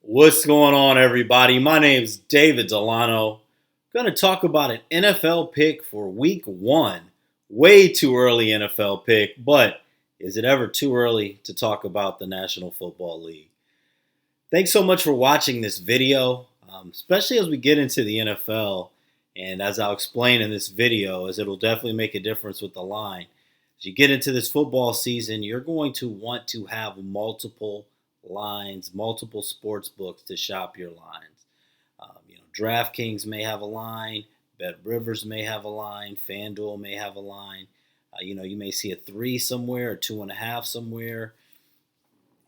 What's going on, everybody? My name is David Delano. I'm going to talk about an NFL pick for week one. Way too early NFL pick, but is it ever too early to talk about the National Football League? Thanks so much for watching this video, especially as we get into the NFL. And as I'll explain in this video, as it'll definitely make a difference with the line. As you get into this football season, you're going to want to have multiple lines, multiple sports books to shop your lines. DraftKings may have a line, Bet Rivers may have a line, FanDuel may have a line. You may see a 3 somewhere, a 2.5 somewhere.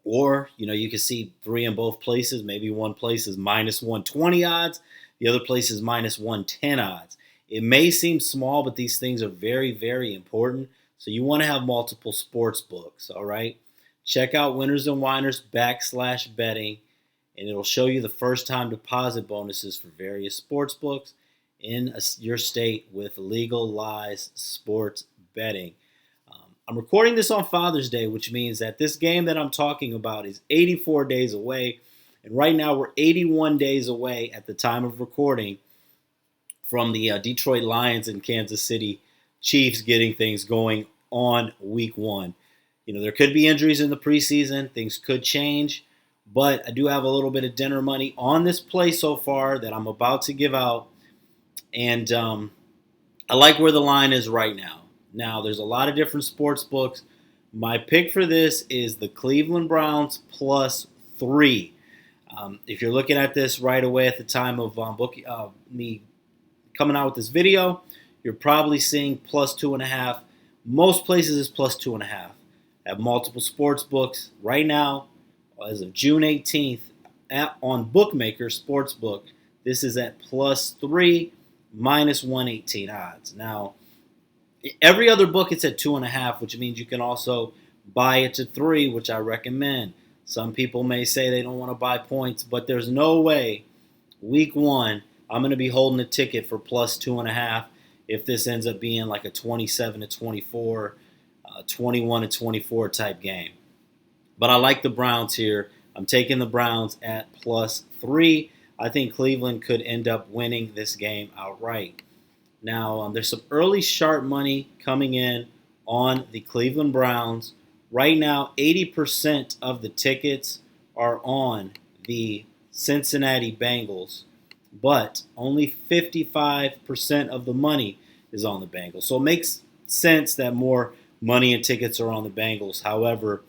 Or, you can see 3 in both places. Maybe one place is minus 120 odds. The other place is minus 110 odds. It may seem small, but these things are very, very important. So you want to have multiple sports books, all right? Check out Winners and Winers /betting, and it'll show you the first-time deposit bonuses for various sports books in your state with legalized sports betting. I'm recording this on Father's Day, which means that this game that I'm talking about is 84 days away. And right now we're 81 days away at the time of recording from the Detroit Lions and Kansas City Chiefs getting things going on week one. There could be injuries in the preseason. Things could change. But I do have a little bit of dinner money on this play so far that I'm about to give out. And I like where the line is right now. Now, there's a lot of different sports books. My pick for this is the Cleveland Browns +3. If you're looking at this right away at the time of me coming out with this video, you're probably seeing +2.5. Most places is +2.5. I have multiple sports books right now, as of June 18th, on Bookmaker Sportsbook. This is at +3, minus 118 odds. Now, every other book it's at 2.5, which means you can also buy it to 3, which I recommend. Some people may say they don't want to buy points, but there's no way week one I'm going to be holding a ticket for +2.5 if this ends up being like a 27-24, 21-24 type game. But I like the Browns here. I'm taking the Browns at +3. I think Cleveland could end up winning this game outright. Now, there's some early sharp money coming in on the Cleveland Browns. Right now, 80% of the tickets are on the Cincinnati Bengals, but only 55% of the money is on the Bengals. So it makes sense that more money and tickets are on the Bengals. However,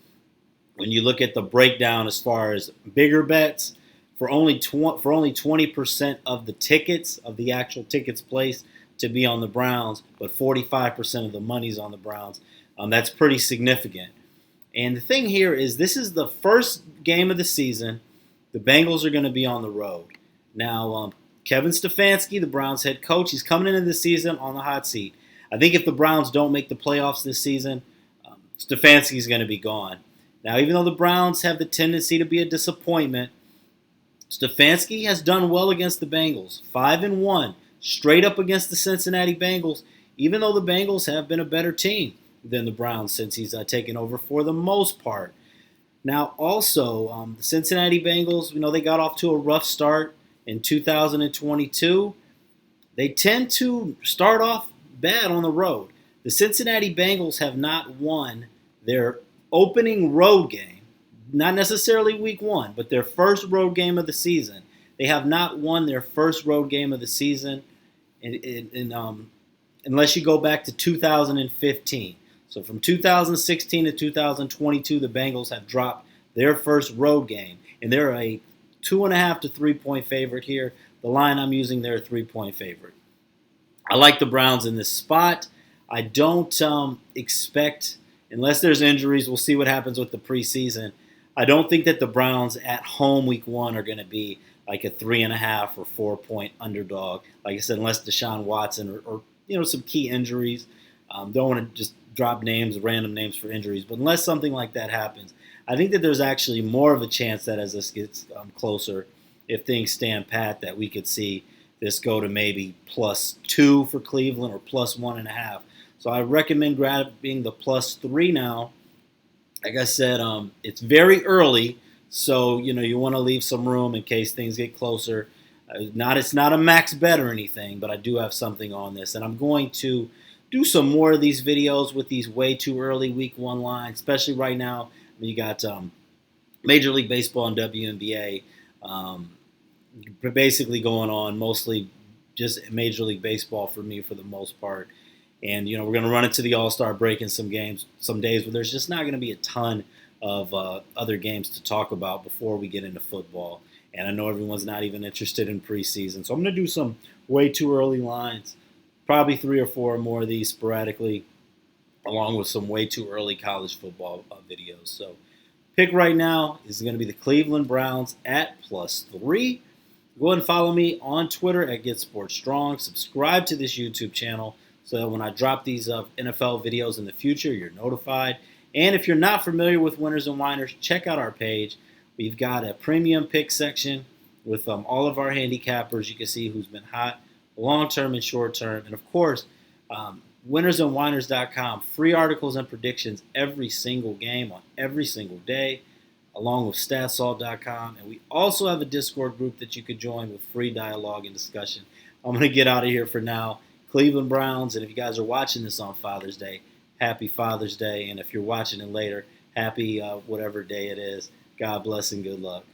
when you look at the breakdown as far as bigger bets, for only 20% of the tickets, of the actual tickets placed, to be on the Browns, but 45% of the money's on the Browns. That's pretty significant. And the thing here is this is the first game of the season. The Bengals are going to be on the road. Now, Kevin Stefanski, the Browns head coach, he's coming into the season on the hot seat. I think if the Browns don't make the playoffs this season, Stefanski's going to be gone. Now, even though the Browns have the tendency to be a disappointment, Stefanski has done well against the Bengals. 5-1. Straight up against the Cincinnati Bengals, even though the Bengals have been a better team than the Browns since he's taken over for the most part. Now, also, the Cincinnati Bengals, they got off to a rough start in 2022. They tend to start off bad on the road. The Cincinnati Bengals have not won their opening road game, not necessarily week one, but their first road game of the season. They have not won their first road game of the season unless you go back to 2015. So from 2016 to 2022, the Bengals have dropped their first road game. And they're a 2.5 to 3-point favorite here. The line I'm using, they're a 3-point favorite. I like the Browns in this spot. I don't expect, unless there's injuries, we'll see what happens with the preseason. I don't think that the Browns at home week one are going to be like a 3.5 or 4-point underdog. Like I said, unless Deshaun Watson or some key injuries. Don't want to just drop random names for injuries. But unless something like that happens, I think that there's actually more of a chance that as this gets closer, if things stand pat, that we could see this go to maybe +2 for Cleveland or +1.5. So I recommend grabbing the +3 now. Like I said, it's very early, So, you want to leave some room in case things get closer. It's not a max bet or anything, but I do have something on this. And I'm going to do some more of these videos with these way too early week one lines, especially right now. You got Major League Baseball and WNBA basically going on, mostly just Major League Baseball for me for the most part. And, we're going to run into the All-Star break in some games, some days where there's just not going to be a ton of other games to talk about before we get into football. And I know everyone's not even interested in preseason. So I'm going to do some way too early lines, probably 3 or 4 more of these sporadically, along with some way too early college football videos. So pick right now is going to be the Cleveland Browns at +3. Go ahead and follow me on Twitter at GetSportsStrong. Subscribe to this YouTube channel so that when I drop these NFL videos in the future, you're notified. And if you're not familiar with Winners and Whiners, check out our page. We've got a premium pick section with all of our handicappers. You can see who's been hot, long-term and short-term. And, of course, winnersandwhiners.com, free articles and predictions every single game on every single day, along with statsalt.com. And we also have a Discord group that you could join with free dialogue and discussion. I'm going to get out of here for now. Cleveland Browns, and if you guys are watching this on Father's Day, happy Father's Day. And if you're watching it later, happy whatever day it is. God bless and good luck.